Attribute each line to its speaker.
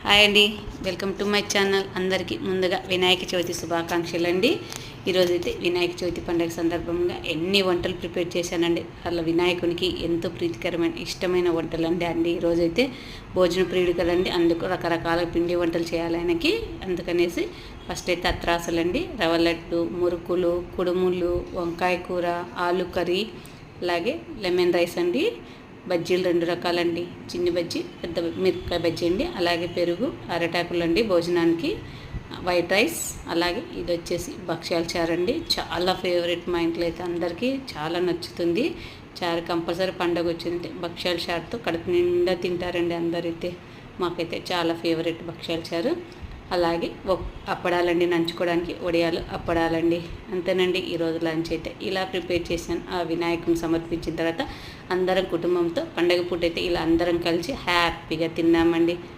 Speaker 1: Hi అండి, welcome to my channel. అందరికీ ముందుగా వినాయక చవితి శుభాకాంక్షలు అండి. ఈరోజైతే వినాయక చవితి పండుగ సందర్భంగా ఎన్ని వంటలు ప్రిపేర్ చేశానండి. అలా వినాయకునికి ఎంతో ప్రీతికరమైన ఇష్టమైన వంటలు అండి. ఈరోజైతే భోజన ప్రియుడు కదండి, అందుకు రకరకాల పిండి వంటలు చేయాలి ఆయనకి. అందుకనేసి ఫస్ట్ అయితే అత్రాసలండి, రవ్వ లడ్డు, మురుకులు, కుడుములు, వంకాయ కూర, ఆలు కర్రీ, అలాగే లెమన్ రైస్ అండి. బజ్జీలు 2 రకాలండి, చిన్ని బజ్జీ, పెద్ద మిరపకాయ బజ్జీ అండి. అలాగే పెరుగు, అరటాకులు అండి భోజనానికి, వైట్ రైస్, అలాగే ఇది వచ్చేసి భక్ష్యాల చారు అండి. చాలా ఫేవరెట్, మా ఇంట్లో అయితే అందరికీ చాలా నచ్చుతుంది. చారు కంపల్సరీ పండగ వచ్చిందంటే భక్ష్యాల చారుతో కడుపు నిండా తింటారండి అందరైతే. మాకైతే చాలా ఫేవరెట్ భక్ష్యాల చారు. అలాగే అప్పడాలండి, నంచుకోవడానికి వడియాలు, అప్పడాలండి. అంతేనండి ఈరోజు లంచ్ అయితే ఇలా ప్రిపేర్ చేశాను. ఆ వినాయకుని సమర్పించిన తర్వాత అందరం కుటుంబంతో పండగ పూట అయితే ఇలా అందరం కలిసి హ్యాపీగా తిన్నామండి.